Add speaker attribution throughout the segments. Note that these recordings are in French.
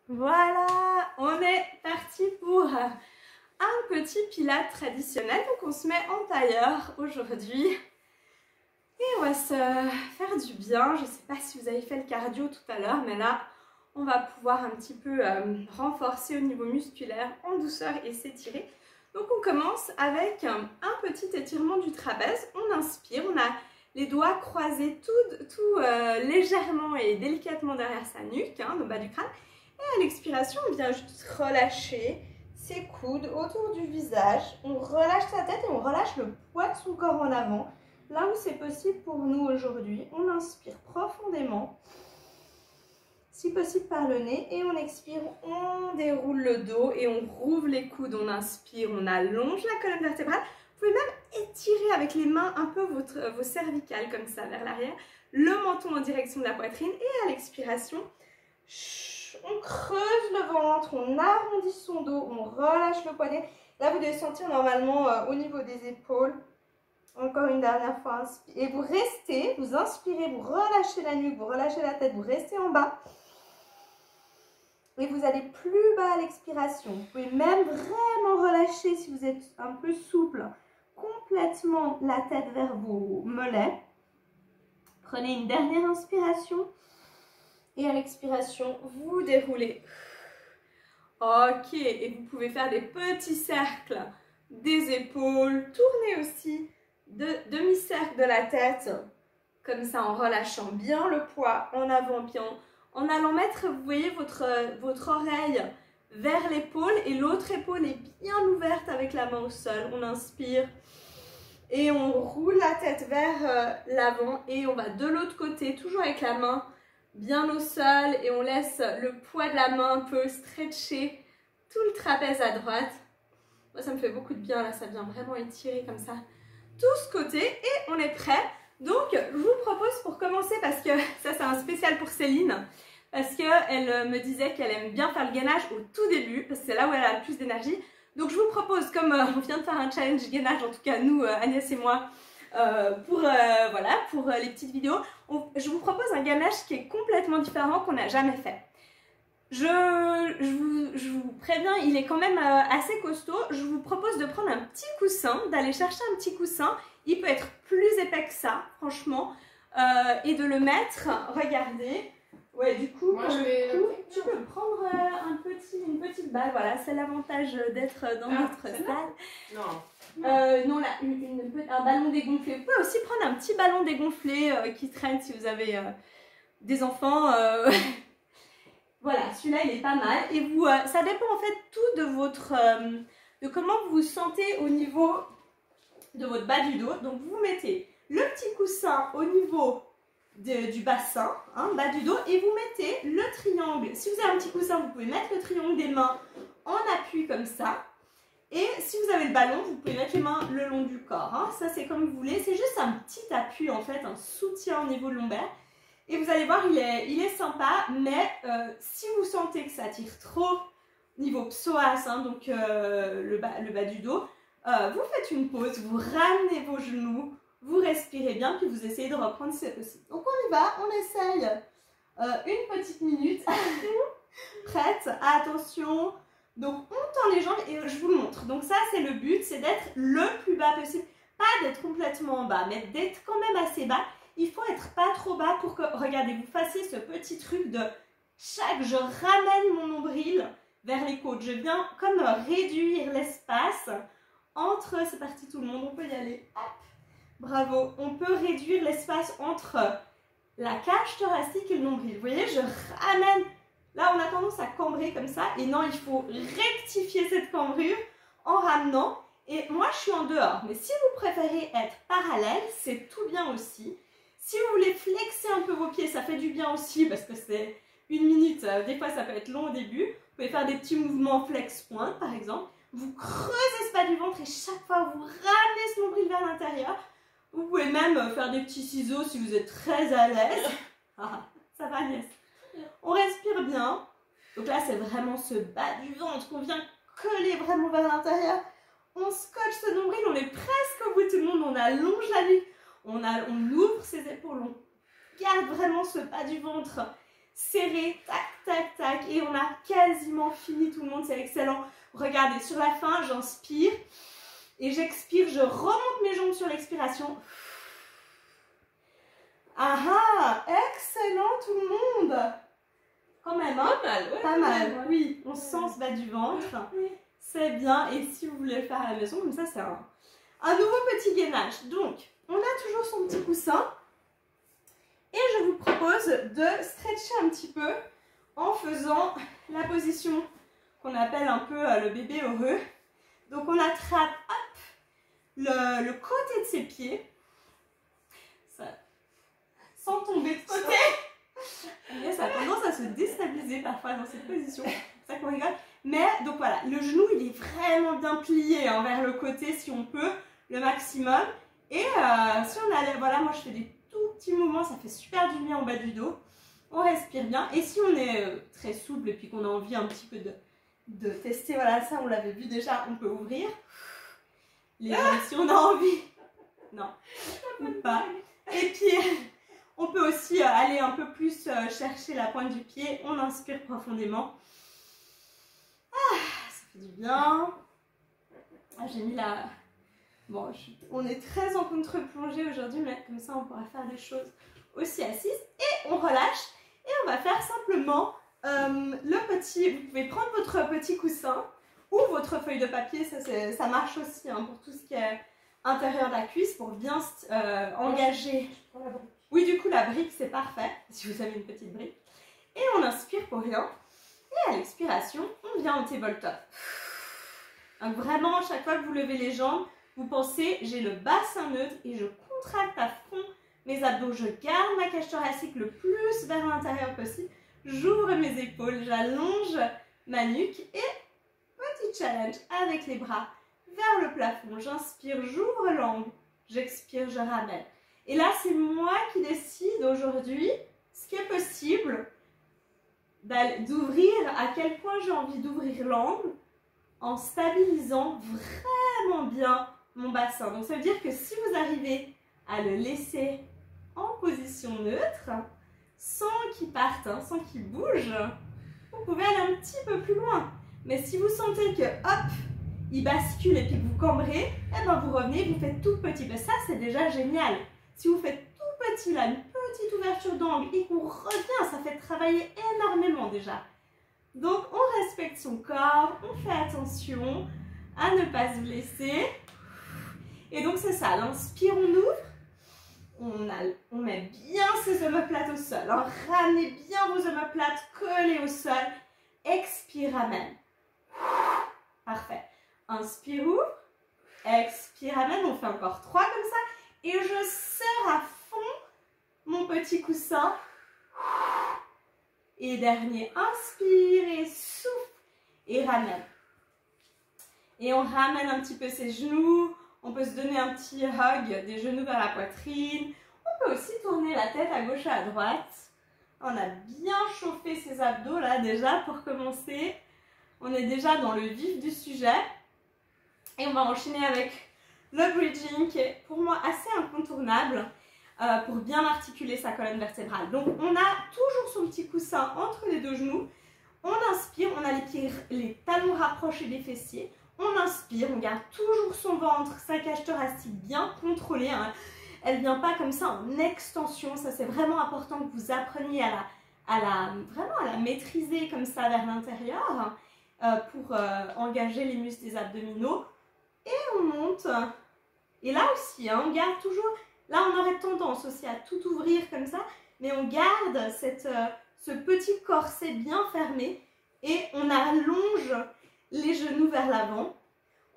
Speaker 1: Voilà, on est parti pour un petit pilates traditionnel. Donc on se met en tailleur aujourd'hui et on va se faire du bien. Je ne sais pas si vous avez fait le cardio tout à l'heure, mais là on va pouvoir un petit peu renforcer au niveau musculaire en douceur et s'étirer. Donc on commence avec un petit étirement du trapèze. On inspire, on a les doigts croisés tout légèrement et délicatement derrière sa nuque, au bas du crâne. Et à l'expiration, on vient juste relâcher ses coudes autour du visage. On relâche sa tête et on relâche le poids de son corps en avant. Là où c'est possible pour nous aujourd'hui, on inspire profondément, si possible par le nez, et on expire, on déroule le dos et on rouvre les coudes. On inspire, on allonge la colonne vertébrale. Vous pouvez même étirer avec les mains un peu vos cervicales comme ça vers l'arrière, le menton en direction de la poitrine, et à l'expiration, on creuse le ventre, on arrondit son dos, on relâche le poignet. Là, vous devez sentir normalement au niveau des épaules. Encore une dernière fois, inspire. Et vous restez, vous inspirez, vous relâchez la nuque, vous relâchez la tête, vous restez en bas. Et vous allez plus bas à l'expiration. Vous pouvez même vraiment relâcher si vous êtes un peu souple, complètement la tête vers vos mollets. Prenez une dernière inspiration. Et à l'expiration, vous déroulez. Ok, et vous pouvez faire des petits cercles des épaules. Tournez aussi demi-cercle de la tête, comme ça en relâchant bien le poids en avant, puis en allant mettre, vous voyez, votre oreille vers l'épaule et l'autre épaule est bien ouverte avec la main au sol. On inspire et on roule la tête vers l'avant et on va de l'autre côté, toujours avec la main bien au sol, et on laisse le poids de la main un peu stretcher tout le trapèze à droite. Moi, ça me fait beaucoup de bien, là, ça vient vraiment étirer comme ça tout ce côté, et on est prêt. Donc, je vous propose pour commencer, parce que ça, c'est un spécial pour Céline, parce qu'elle me disait qu'elle aime bien faire le gainage au tout début, parce que c'est là où elle a le plus d'énergie. Donc, je vous propose, comme on vient de faire un challenge gainage, en tout cas nous, Agnès et moi, pour les petites vidéos, je vous propose un gainage qui est complètement différent, qu'on n'a jamais fait. Je vous préviens, il est quand même assez costaud. Je vous propose de prendre un petit coussin, d'aller chercher un petit coussin. Il peut être plus épais que ça, franchement, et de le mettre, regardez. Ouais, du coup,
Speaker 2: moi,
Speaker 1: tu peux prendre une petite balle. Voilà, c'est l'avantage d'être dans notre salle. Non, là, un ballon dégonflé. Vous pouvez aussi prendre un petit ballon dégonflé qui traîne si vous avez des enfants. Voilà, celui-là, il est pas mal. Et vous, ça dépend en fait tout de de comment vous vous sentez au niveau de votre bas du dos. Donc, vous mettez le petit coussin au niveau du bassin, bas du dos, et vous mettez le triangle. Si vous avez un petit coussin, vous pouvez mettre le triangle des mains en appui comme ça. Et si vous avez le ballon, vous pouvez mettre les mains le long du corps. Ça, c'est comme vous voulez. C'est juste un petit appui, en fait, un soutien au niveau de lombaire. Et vous allez voir, il est sympa, mais si vous sentez que ça tire trop niveau psoas, donc le bas du dos, vous faites une pause, vous ramenez vos genoux, vous respirez bien, puis vous essayez de reprendre si c'est possible. Donc on y va, on essaye une petite minute. Prête? Attention. Donc on tend les jambes et je vous le montre. Donc ça, c'est le but, c'est d'être le plus bas possible. Pas d'être complètement en bas, mais d'être quand même assez bas. Il faut être pas trop bas pour que, regardez, vous fassiez ce petit truc de je ramène mon nombril vers les côtes. Je viens comme réduire l'espace entre, c'est parti tout le monde, on peut y aller. Hop. Bravo, on peut réduire l'espace entre la cage thoracique et le nombril. Vous voyez, je ramène. Là, on a tendance à cambrer comme ça. Et non, il faut rectifier cette cambrure en ramenant. Et moi, je suis en dehors. Mais si vous préférez être parallèle, c'est tout bien aussi. Si vous voulez flexer un peu vos pieds, ça fait du bien aussi parce que c'est une minute. Des fois, ça peut être long au début. Vous pouvez faire des petits mouvements flex-pointe, par exemple. Vous creusez ce bas du ventre et chaque fois, vous ramenez ce nombril vers l'intérieur. Vous pouvez même faire des petits ciseaux si vous êtes très à l'aise. Ça va, Agnès? On respire bien. Donc là, c'est vraiment ce bas du ventre qu'on vient coller vraiment vers l'intérieur. On scotche ce nombril, on est presque au bout de tout le monde. On allonge la nuque. On ouvre ses épaules, on garde vraiment ce bas du ventre serré, tac, tac, tac, et on a quasiment fini tout le monde, c'est excellent. Regardez, sur la fin, j'inspire et j'expire, je remonte mes jambes sur l'expiration. Ah ah, excellent tout le monde. Quand même, hein?
Speaker 2: Pas mal, ouais.
Speaker 1: Pas mal, oui. On sent ce bas du ventre.
Speaker 2: Oui.
Speaker 1: C'est bien. Et si vous voulez le faire à la maison, comme ça, c'est un nouveau petit gainage. Donc, on a toujours son petit coussin. Et je vous propose de stretcher un petit peu en faisant la position qu'on appelle un peu le bébé heureux. Donc, on attrape, hop, le côté de ses pieds. Ça, sans tomber de côté. Et ça a tendance à se déstabiliser parfois dans cette position. C'est ça qu'on rigole. Mais donc voilà, le genou il est vraiment bien plié hein, vers le côté si on peut, le maximum. Et si on allait, voilà, moi je fais des tout petits mouvements, ça fait super du bien en bas du dos. On respire bien. Et si on est très souple et puis qu'on a envie un petit peu de tester, voilà, ça on l'avait vu déjà, on peut ouvrir. Si on a envie. Non, ou pas. Et puis. On peut aussi aller un peu plus chercher la pointe du pied. On inspire profondément. Ah, ça fait du bien. Ah, j'ai mis la... Bon, on est très en contre-plongée aujourd'hui, mais comme ça, on pourra faire des choses aussi assises. Et on relâche. Et on va faire simplement le petit... Vous pouvez prendre votre petit coussin ou votre feuille de papier. Ça marche aussi hein, pour tout ce qui est intérieur de la cuisse, pour bien engager... Oui, du coup, la brique, c'est parfait, si vous avez une petite brique. Et on inspire pour rien. Et à l'expiration, on vient au tabletop. Donc vraiment, chaque fois que vous levez les jambes, vous pensez, j'ai le bassin neutre et je contracte à fond mes abdos. Je garde ma cage thoracique le plus vers l'intérieur possible. J'ouvre mes épaules, j'allonge ma nuque. Et petit challenge avec les bras vers le plafond. J'inspire, j'ouvre l'angle. J'expire, je ramène. Et là, c'est moi qui décide aujourd'hui ce qui est possible d'ouvrir, à quel point j'ai envie d'ouvrir l'angle en stabilisant vraiment bien mon bassin. Donc, ça veut dire que si vous arrivez à le laisser en position neutre, sans qu'il parte, hein, sans qu'il bouge, vous pouvez aller un petit peu plus loin. Mais si vous sentez que, hop, il bascule et puis que vous cambrez, eh ben vous revenez, vous faites tout petit. Ben ça, c'est déjà génial. Si vous faites tout petit là, une petite ouverture d'angle et qu'on revient, ça fait travailler énormément déjà. Donc on respecte son corps, on fait attention à ne pas se blesser. Et donc c'est ça, l'inspire, on ouvre, on met bien ses omoplates au sol. Hein. Ramenez bien vos omoplates collées au sol. Expire, ramène. Parfait. Inspire, ouvre. Expire, ramène. On fait encore 3 comme ça. Et je serre à fond mon petit coussin. Et dernier, inspire et souffle. Et ramène. Et on ramène un petit peu ses genoux. On peut se donner un petit hug des genoux vers la poitrine. On peut aussi tourner la tête à gauche et à droite. On a bien chauffé ses abdos là déjà pour commencer. On est déjà dans le vif du sujet. Et on va enchaîner avec le bridging qui est pour moi assez incontournable pour bien articuler sa colonne vertébrale. Donc on a toujours son petit coussin entre les deux genoux. On inspire, on a les talons rapprochés des fessiers. On inspire, on garde toujours son ventre, sa cage thoracique bien contrôlée. Hein. Elle ne vient pas comme ça en extension. Ça, c'est vraiment important que vous appreniez vraiment à la maîtriser comme ça vers l'intérieur pour engager les muscles des abdominaux. Et on monte. Et là aussi, hein, on garde toujours... Là, on aurait tendance aussi à tout ouvrir comme ça. Mais on garde ce petit corset bien fermé. Et on allonge les genoux vers l'avant.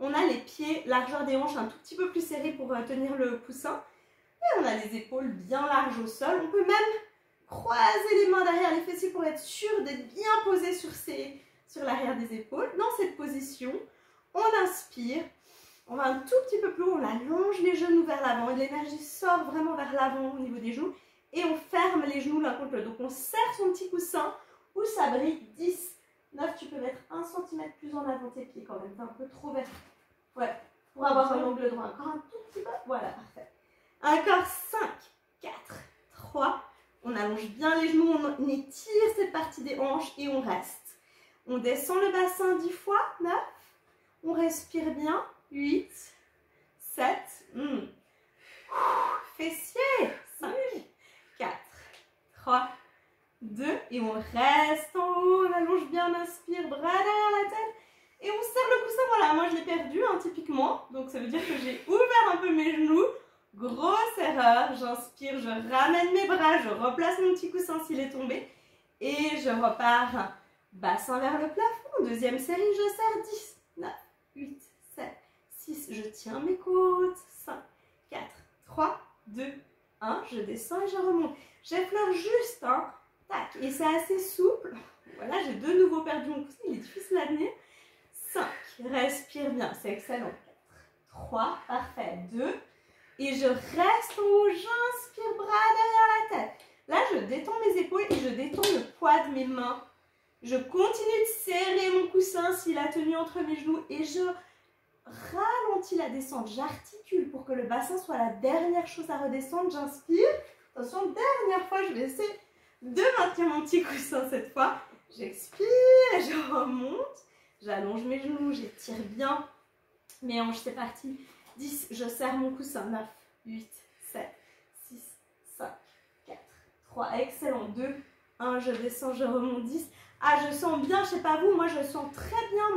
Speaker 1: On a les pieds, largeur des hanches un tout petit peu plus serrés pour tenir le coussin. Et on a les épaules bien larges au sol. On peut même croiser les mains derrière les fessiers pour être sûr d'être bien posé sur l'arrière des épaules. Dans cette position, on inspire. On va un tout petit peu plus haut, on allonge les genoux vers l'avant. L'énergie sort vraiment vers l'avant au niveau des genoux. Et on ferme les genoux l'un contre l'autre. Donc on serre son petit coussin ou sa brique. 10, 9, tu peux mettre 1 cm plus en avant tes pieds quand même. T'es un peu trop vers. Ouais, pour avoir un angle droit. Encore un tout petit peu. Voilà, parfait. Encore 5, 4, 3, On allonge bien les genoux, on étire cette partie des hanches et on reste. On descend le bassin 10 fois, 9. On respire bien, 8, 7, fessiers, 5, 4, 3, 2, et on reste en haut, on allonge bien, on inspire, bras derrière la tête, et on serre le coussin. Voilà, moi je l'ai perdu typiquement, donc ça veut dire que j'ai ouvert un peu mes genoux. Grosse erreur, j'inspire, je ramène mes bras, je replace mon petit coussin s'il est tombé, et je repars, bassin vers le plafond. Deuxième série, je serre 10, 9, 8, 7, 6, je tiens mes côtes, 5, 4, 3, 2, 1, je descends et je remonte. J'effleure juste, tac, et c'est assez souple. Voilà, j'ai de nouveau perdu mon coussin, il est difficile à tenir. 5, respire bien, c'est excellent. 4, 3, parfait, 2, et je reste en haut, j'inspire, bras derrière la tête. Là, je détends mes épaules et je détends le poids de mes mains. Je continue de serrer mon coussin s'il a tenu entre mes genoux et je ralentis la descente. J'articule pour que le bassin soit la dernière chose à redescendre. J'inspire. Attention, dernière fois, je vais essayer de maintenir mon petit coussin cette fois. J'expire, je remonte. J'allonge mes genoux, j'étire bien mes hanches. C'est parti. 10, je serre mon coussin. 9, 8, 7, 6, 5, 4, 3. Excellent. 2, 1, je descends, je remonte. 10. Ah, je sens bien, je sais pas vous, moi je sens très bien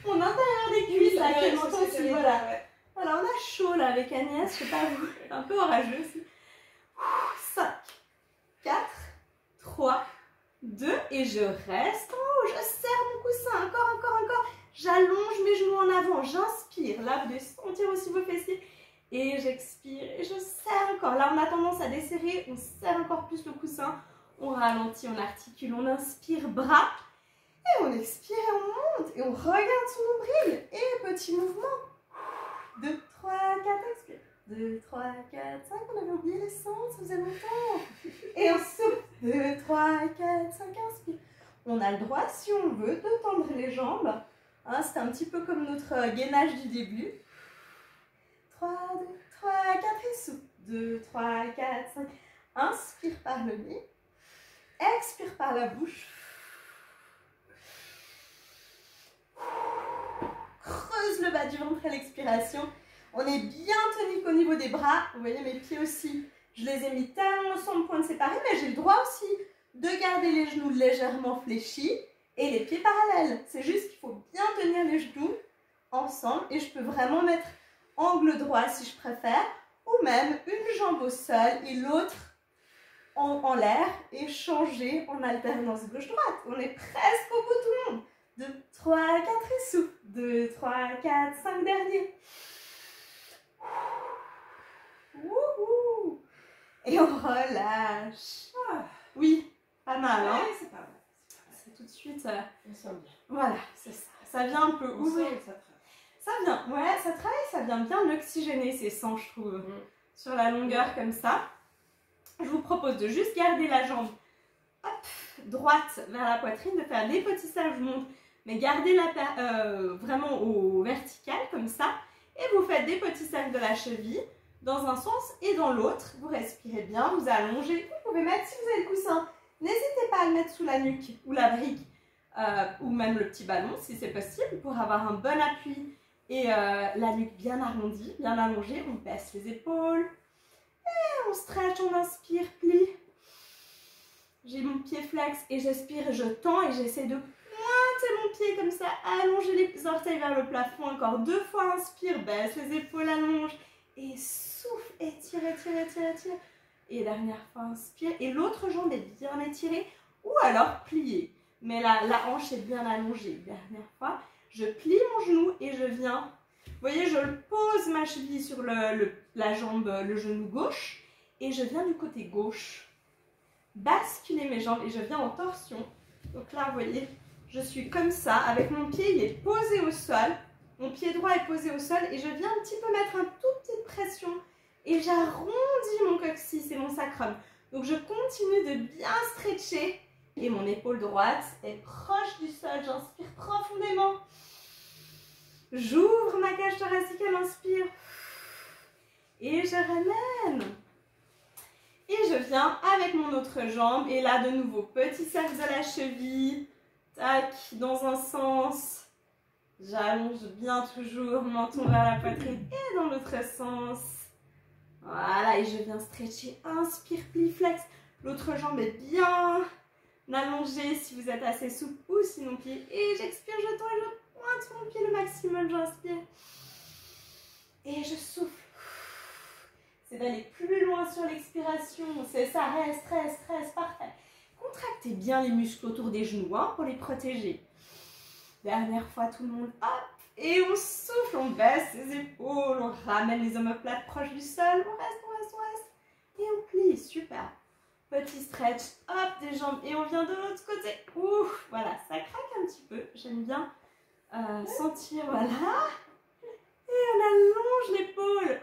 Speaker 1: mon intérieur des cuisses là, qui monte aussi. Voilà. Ouais. Voilà, on a chaud là avec Agnès, je sais pas vous, un peu orageux aussi. 5, 4, 3, 2, et je reste en haut, je serre mon coussin, encore. J'allonge mes genoux en avant, j'inspire, là vous devez sentir aussi vos fessiers. Et j'expire, et je serre encore. Là on a tendance à desserrer, on serre encore plus le coussin. On ralentit, on articule, on inspire, bras. Et on expire et on monte. Et on regarde son nombril. Et petit mouvement. 2, 3, 4, expire. 2, 3, 4, 5. On avait oublié les sens, ça faisait longtemps. Et on souffle. 2, 3, 4, 5, inspire. On a le droit, si on veut, de tendre les jambes. C'est un petit peu comme notre gainage du début. 3, 2, 3, 4 et souffle. 2, 3, 4, 5. Inspire par le nez. Expire par la bouche. Creuse le bas du ventre à l'expiration. On est bien tonique au niveau des bras. Vous voyez mes pieds aussi. Je les ai mis talons ensemble, pointes séparées, mais j'ai le droit aussi de garder les genoux légèrement fléchis et les pieds parallèles. C'est juste qu'il faut bien tenir les genoux ensemble et je peux vraiment mettre angle droit si je préfère, ou même une jambe au sol et l'autre en l'air et changer en alternance gauche-droite. On est presque au bout tout le monde. 2, 3, 4 et souffle. 2, 3, 4, 5 derniers. Wouhou. Et on relâche. Oui, pas mal, hein?
Speaker 2: C'est pas mal.
Speaker 1: C'est tout de suite...
Speaker 2: On sent bien.
Speaker 1: Voilà, c'est ça. Ça vient un peu ouvrir.
Speaker 2: Ça
Speaker 1: vient, ouais, ça travaille, ça vient bien oxygéner ses sangs, je trouve. Sur la longueur comme ça. Je vous propose de juste garder la jambe droite vers la poitrine, de faire des petits cercles, je monte, mais gardez vraiment au vertical comme ça. Et vous faites des petits cercles de la cheville dans un sens et dans l'autre. Vous respirez bien, vous allongez. Vous pouvez mettre, si vous avez le coussin, n'hésitez pas à le mettre sous la nuque ou la brique ou même le petit ballon si c'est possible pour avoir un bon appui et la nuque bien arrondie, bien allongée. On baisse les épaules. On stretch, on inspire, plie. J'ai mon pied flex et j'expire, je tends et j'essaie de pointer mon pied comme ça, allonger les orteils vers le plafond. Encore 2 fois, inspire, baisse les épaules, allonge et souffle, étire. Et dernière fois, inspire et l'autre jambe est bien étirée ou alors pliée. Mais la hanche est bien allongée. Dernière fois, je plie mon genou et je viens... Vous voyez, je pose ma cheville sur la jambe, le genou gauche et je viens du côté gauche basculer mes jambes et je viens en torsion. Donc là, vous voyez, je suis comme ça avec mon pied, il est posé au sol. Mon pied droit est posé au sol et je viens un petit peu mettre un tout petite pression et j'arrondis mon coccyx et mon sacrum. Donc je continue de bien stretcher et mon épaule droite est proche du sol. J'inspire profondément. J'ouvre ma cage thoracique à l'inspire. Et je ramène. Et je viens avec mon autre jambe. Et là, de nouveau, petit cercle de la cheville. Tac, dans un sens. J'allonge bien toujours, menton vers la poitrine. Et dans l'autre sens. Voilà, et je viens stretcher. Inspire, plie, flex. L'autre jambe est bien allongée si vous êtes assez souple ou sinon plie. Et j'expire, je tends et je pointe mon pied le maximum. J'inspire. Et je souffle. C'est d'aller plus loin sur l'expiration. C'est ça, reste, reste, reste. Parfait. Contractez bien les muscles autour des genoux hein, pour les protéger. Dernière fois, tout le monde. Hop. Et on souffle, on baisse les épaules, on ramène les omoplates proches du sol. On reste, on reste, on reste. Et on plie. Super. Petit stretch. Hop, des jambes. Et on vient de l'autre côté. Ouf. Voilà, ça craque un petit peu. J'aime bien sentir. Voilà. Et on allonge l'épaule.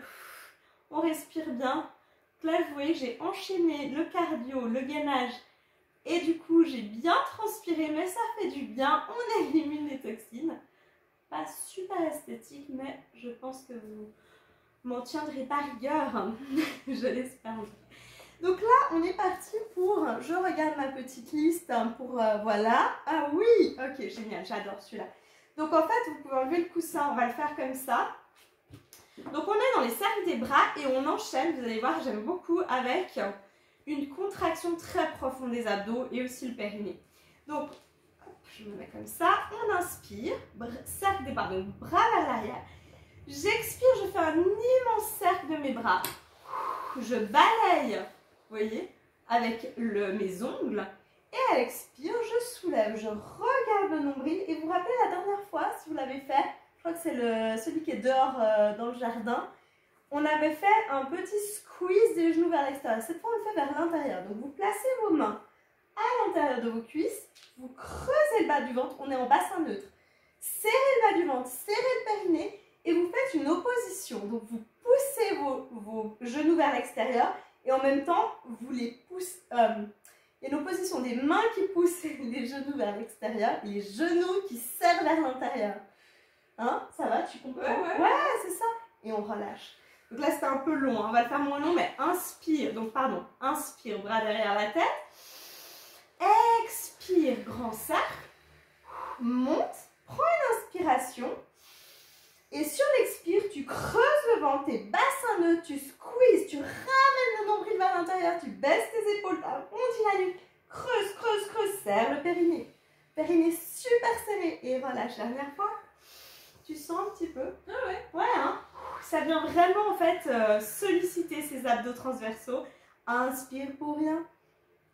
Speaker 1: On respire bien. Là, vous voyez que j'ai enchaîné le cardio, le gainage. Et du coup, j'ai bien transpiré, mais ça fait du bien. On élimine les toxines. Pas super esthétique, mais je pense que vous m'en tiendrez par rigueur. Je l'espère. Donc là, on est parti pour... Je regarde ma petite liste pour... voilà. Ah oui, ok, génial, j'adore celui-là. Donc en fait, vous pouvez enlever le coussin. On va le faire comme ça. Donc on est dans les cercles des bras et on enchaîne, vous allez voir, j'aime beaucoup, avec une contraction très profonde des abdos et aussi le périnée. Donc, hop, je me mets comme ça, on inspire, cercle des bras, donc bras vers l'arrière. J'expire, je fais un immense cercle de mes bras. Je balaye, vous voyez, avec mes ongles. Et à l'expire, je soulève, je regarde le nombril. Et vous vous rappelez la dernière fois, si vous l'avez fait, je crois que c'est celui qui est dehors dans le jardin. On avait fait un petit squeeze des genoux vers l'extérieur. Cette fois, on le fait vers l'intérieur. Donc, vous placez vos mains à l'intérieur de vos cuisses. Vous creusez le bas du ventre. On est en bassin neutre. Serrez le bas du ventre, serrez le périnée. Et vous faites une opposition. Donc, vous poussez vos genoux vers l'extérieur. Et en même temps, vous les poussez. Il y a une opposition des mains qui poussent les genoux vers l'extérieur. Et les genoux qui serrent vers l'intérieur. Hein, ça va, tu comprends? Ouais, c'est ça. Et on relâche. Donc là, c'était un peu long. Hein. On va le faire moins long, mais inspire. Donc, pardon. Inspire, bras derrière la tête. Expire, grand cercle. Monte. Prends une inspiration. Et sur l'expire, tu creuses le ventre, tes bassins neutres, tu squeezes, tu ramènes le nombril vers l'intérieur, tu baisses tes épaules, tu arrondis la nuque. Creuse, creuse, creuse. Serre le périnée. Périnée super serré. Et relâche. Dernière fois. Tu sens un petit peu? Ah ouais. Ouais, hein. Ça vient vraiment en fait solliciter ces abdos transversaux. Inspire pour rien.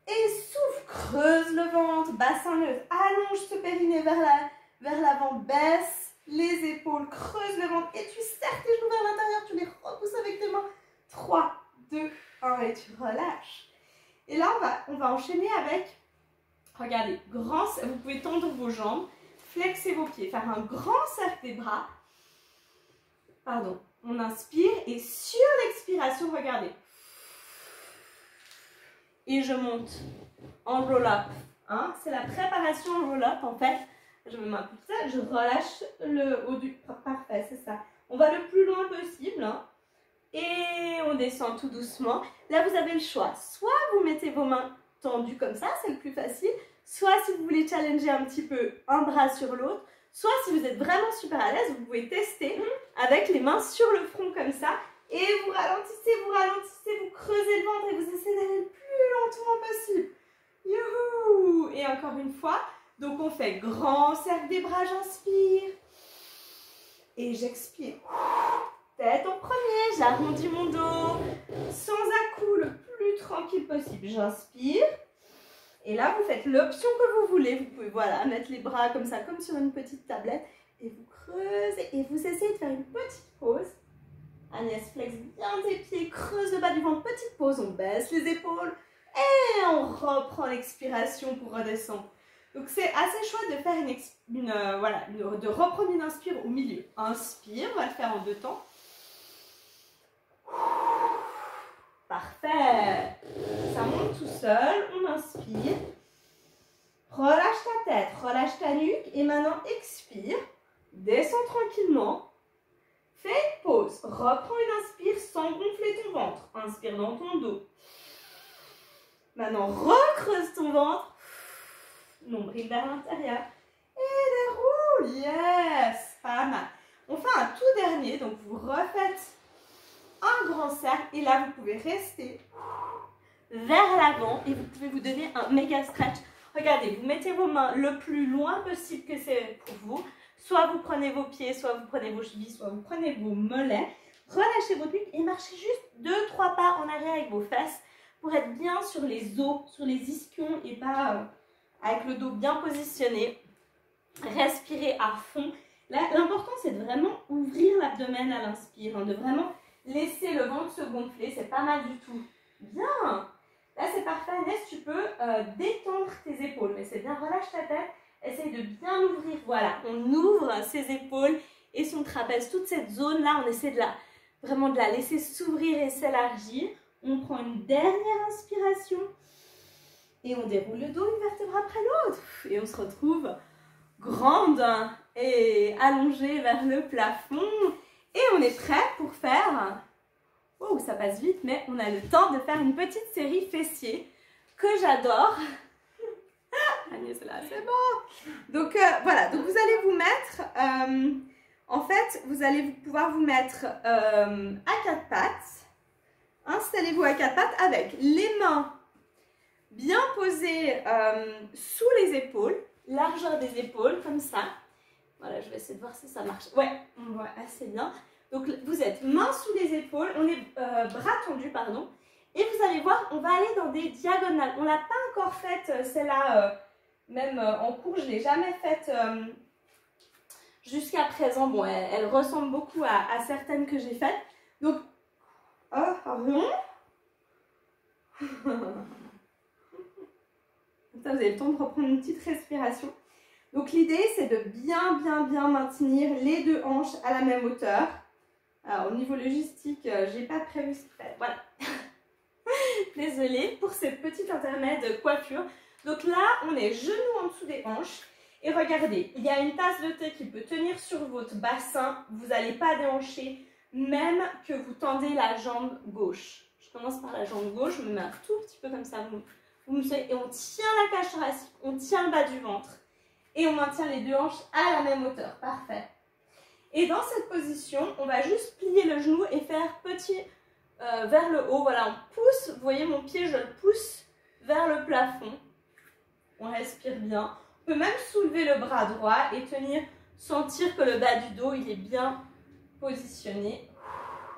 Speaker 1: Et souffle, creuse le ventre, bassin neutre. Allonge ce périnée vers l'avant, baisse les épaules, creuse le ventre. Et tu serres tes genoux vers l'intérieur, tu les repousses avec tes mains. 3, 2, 1 et tu relâches. Et là, on va enchaîner avec, regardez, vous pouvez tendre vos jambes. Flexez vos pieds, faire un grand cercle des bras. Pardon, on inspire et sur l'expiration, regardez. Et je monte en roll-up. Hein? C'est la préparation en roll-up en fait. Je me mets un peu ça, je relâche le haut du... Parfait, c'est ça. On va le plus loin possible. Hein? Et on descend tout doucement. Là, vous avez le choix. Soit vous mettez vos mains tendues comme ça, c'est le plus facile. Soit si vous voulez challenger un petit peu un bras sur l'autre, soit si vous êtes vraiment super à l'aise, vous pouvez tester avec les mains sur le front comme ça. Et vous ralentissez, vous creusez le ventre et vous essayez d'aller le plus lentement possible. Youhou! Et encore une fois, donc on fait grand cercle des bras, j'inspire. Et j'expire. Tête en premier, j'arrondis mon dos. Sans à-coups, le plus tranquille possible. J'inspire. Et là, vous faites l'option que vous voulez. Vous pouvez, voilà, mettre les bras comme ça, comme sur une petite tablette. Et vous creusez. Et vous essayez de faire une petite pause. Agnès, flex bien tes pieds. Creuse le bas du ventre. Petite pause. On baisse les épaules. Et on reprend l'expiration pour redescendre. Donc, c'est assez chouette de faire de reprendre une inspire au milieu. Inspire, on va le faire en 2 temps. Parfait. Ça monte tout seul. On inspire. Relâche ta tête, relâche ta nuque. Et maintenant, expire. Descends tranquillement. Fais une pause. Reprends une inspire sans gonfler ton ventre. Inspire dans ton dos. Maintenant, recreuse ton ventre. Nombril vers l'intérieur. Et déroule. Yes. Pas mal. On fait un tout dernier. Donc, vous refaites un grand cercle. Et là, vous pouvez rester vers l'avant. Et vous pouvez vous donner un méga stretch. Regardez, vous mettez vos mains le plus loin possible que c'est pour vous. Soit vous prenez vos pieds, soit vous prenez vos chevilles, soit vous prenez vos mollets. Relâchez votre nuque et marchez juste 2-3 pas en arrière avec vos fesses pour être bien sur les os, sur les ischions et pas avec le dos bien positionné. Respirez à fond. L'important, c'est de vraiment ouvrir l'abdomen à l'inspire, hein, de vraiment laisser le ventre se gonfler. C'est pas mal du tout. Bien. Là, c'est parfait. Agnès, tu peux détendre tes épaules. Mais c'est bien, relâche ta tête. Essaye de bien l'ouvrir. Voilà, on ouvre ses épaules et son trapèze. Toute cette zone-là, on essaie de vraiment de la laisser s'ouvrir et s'élargir. On prend une dernière inspiration et on déroule le dos une vertèbre après l'autre. Et on se retrouve grande et allongée vers le plafond. Et on est prêt pour faire... Oh, ça passe vite, mais on a le temps de faire une petite série fessiers que j'adore. Agnès, là, c'est bon. Donc, voilà. Donc, vous allez vous mettre... en fait, vous allez pouvoir vous mettre à 4 pattes. Installez-vous à 4 pattes avec les mains bien posées sous les épaules. Largeur des épaules, comme ça. Voilà, je vais essayer de voir si ça marche. Ouais, on voit assez bien. Donc, vous êtes mains sous les épaules, on est bras tendus, pardon. Et vous allez voir, on va aller dans des diagonales. On ne l'a pas encore faite, celle-là, même en cours, je ne l'ai jamais faite jusqu'à présent. Bon, elle ressemble beaucoup à certaines que j'ai faites. Donc, rond. Vous avez le temps de reprendre une petite respiration. Donc, l'idée, c'est de bien maintenir les deux hanches à la même hauteur. Alors, au niveau logistique, j'ai pas prévu ce fait. Voilà. Désolée pour ces petits intermèdes coiffure. Donc là, on est genoux en dessous des hanches. Et regardez, il y a une tasse de thé qui peut tenir sur votre bassin. Vous n'allez pas déhancher, même que vous tendez la jambe gauche. Je commence par la jambe gauche, je me mets un tout petit peu comme ça. Vous me suivez, et on tient la cage thoracique, on tient le bas du ventre. Et on maintient les deux hanches à la même hauteur. Parfait. Et dans cette position, on va juste plier le genou et faire petit vers le haut. Voilà, on pousse, vous voyez mon pied, je le pousse vers le plafond. On respire bien. On peut même soulever le bras droit et tenir, sentir que le bas du dos, il est bien positionné.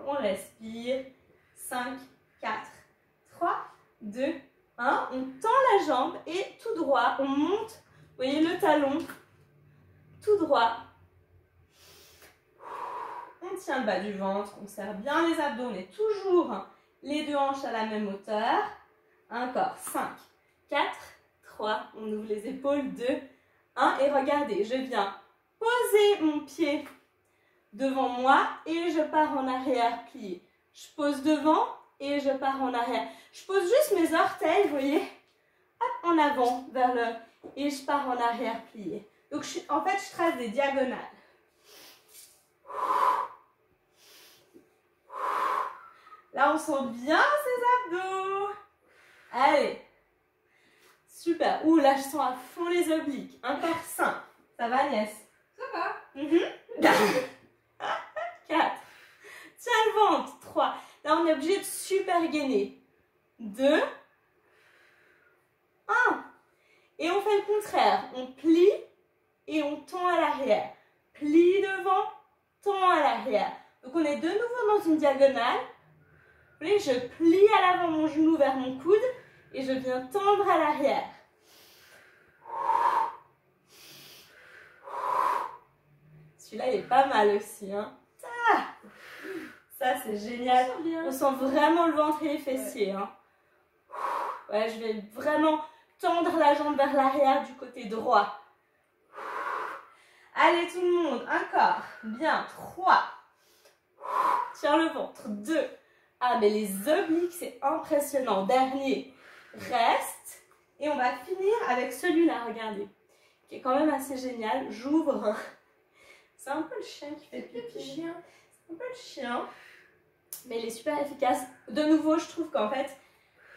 Speaker 1: On respire. 5, 4, 3, 2, 1. On tend la jambe et tout droit, on monte. Vous voyez le talon, tout droit. On tient le bas du ventre, on serre bien les abdos, on est toujours les deux hanches à la même hauteur. Encore 5, 4, 3, on ouvre les épaules, 2, 1. Et regardez, je viens poser mon pied devant moi et je pars en arrière plié. Je pose devant et je pars en arrière. Je pose juste mes orteils, vous voyez, hop, en avant vers le... Et je pars en arrière plié. Donc, en fait, je trace des diagonales. Là, on sent bien ses abdos. Allez. Super. Ouh, là, je sens à fond les obliques. Encore 5. Ça va, Agnès?
Speaker 2: Ça va.
Speaker 1: 4. Tiens le ventre. 3. Là, on est obligé de super gainer. 2. 1. Et on fait le contraire. On plie et on tend à l'arrière. Plie devant, tend à l'arrière. Donc, on est de nouveau dans une diagonale. Vous voyez, je plie à l'avant mon genou vers mon coude et je viens tendre à l'arrière. Celui-là, il est pas mal aussi. Hein. Ça, c'est génial. On sent vraiment le ventre et les fessiers. Hein. Ouais, je vais vraiment tendre la jambe vers l'arrière du côté droit. Allez, tout le monde. Encore. Bien. 3. Tiens le ventre. 2. Ah, mais les obliques, c'est impressionnant. Dernier. Reste. Et on va finir avec celui-là, regardez. Qui est quand même assez génial. J'ouvre. C'est un peu le chien qui fait pipi. C'est un peu le chien. Mais il est super efficace. De nouveau, je trouve qu'en fait,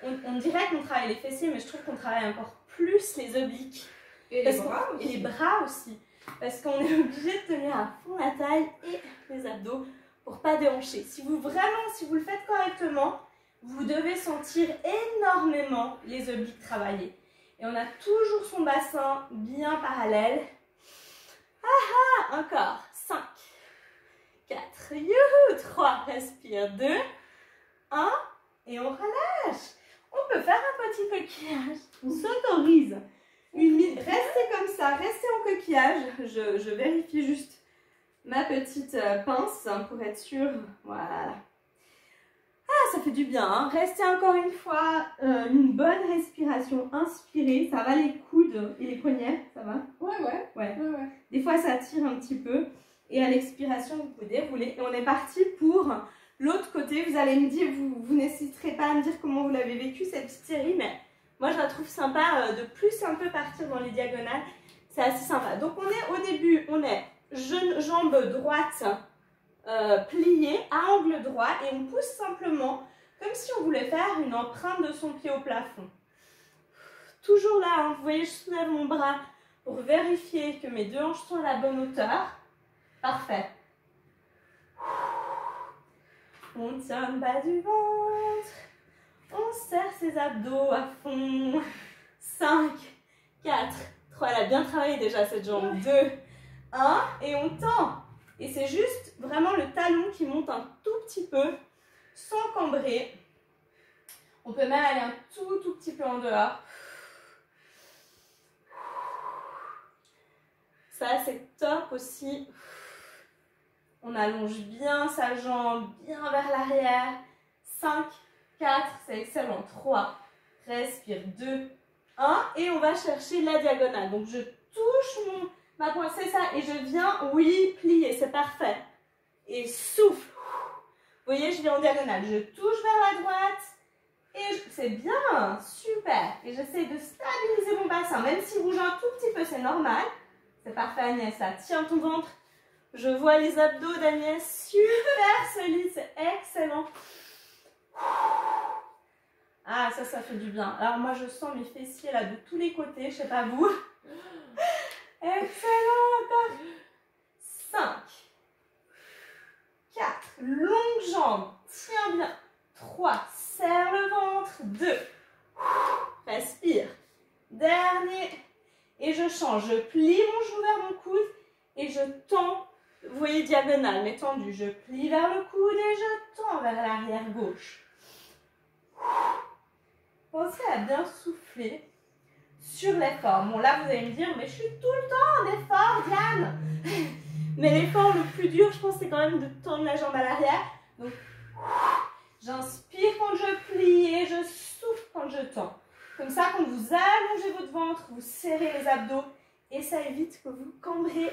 Speaker 1: on dirait qu'on travaille les fessiers, mais je trouve qu'on travaille encore plus les obliques.
Speaker 2: Et les bras aussi.
Speaker 1: Et les bras aussi. Parce qu'on est obligé de tenir à fond la taille et les abdos pour pas déhancher. Si vous le faites correctement, vous devez sentir énormément les obliques travailler. Et on a toujours son bassin bien parallèle. Encore. 5, 4, youhou, 3, respire, 2, 1, et on relâche. On peut faire un petit coquillage. On s'autorise. Restez comme ça, restez en coquillage. Je vérifie juste ma petite pince pour être sûre. Voilà. Ah, ça fait du bien. Hein. Restez encore une fois, une bonne respiration. Inspirez. Ça va les coudes et les poignets, ça va? Ouais. Des fois, ça tire un petit peu. Et à l'expiration, vous pouvez dérouler. Et on est parti pour l'autre côté. Vous allez me dire, vous n'hésiterez pas à me dire comment vous l'avez vécu cette petite série, mais moi, je la trouve sympa de plus un peu partir dans les diagonales. C'est assez sympa. Donc, au début, on est jambe droite pliée à angle droit et on pousse simplement comme si on voulait faire une empreinte de son pied au plafond. Toujours là, hein, vous voyez, je soulève mon bras pour vérifier que mes deux hanches sont à la bonne hauteur. Parfait. On tient le bas du ventre. On serre ses abdos à fond. 5, 4, 3. Elle a bien travaillé déjà cette jambe. 2, 1. Et on tend. Et c'est juste vraiment le talon qui monte un tout petit peu sans cambrer. On peut même aller un tout petit peu en dehors. Ça, c'est top aussi. On allonge bien sa jambe, bien vers l'arrière. 5, 4, c'est excellent. 3, respire. 2, 1. Et on va chercher la diagonale. Donc, je touche ma pointe, c'est ça. Et je viens, oui, plier, c'est parfait. Et souffle. Vous voyez, je viens en diagonale. Je touche vers la droite. Et c'est bien, super. Et j'essaie de stabiliser mon bassin. Même s'il bouge un tout petit peu, c'est normal. C'est parfait, Agnès. Ça tient ton ventre. Je vois les abdos d'Agnès. Super solide, c'est excellent. Ah, ça fait du bien. Alors moi, je sens mes fessiers là de tous les côtés. Je sais pas vous. Excellent. Encore. 5, 4, longue jambe. Tiens bien. 3, serre le ventre. 2, respire. Dernier. Et je change. Je plie mon genou vers mon coude et je tends. Vous voyez, diagonale, mais tendue. Je plie vers le coude et je tends vers l'arrière gauche. Pensez à bien souffler sur l'effort. Bon, là, vous allez me dire, mais je suis tout le temps en effort, Diane. Mais l'effort le plus dur, je pense, c'est quand même de tendre la jambe à l'arrière. Donc, j'inspire quand je plie et je souffle quand je tends. Comme ça, quand vous allongez votre ventre, vous serrez les abdos et ça évite que vous cambrez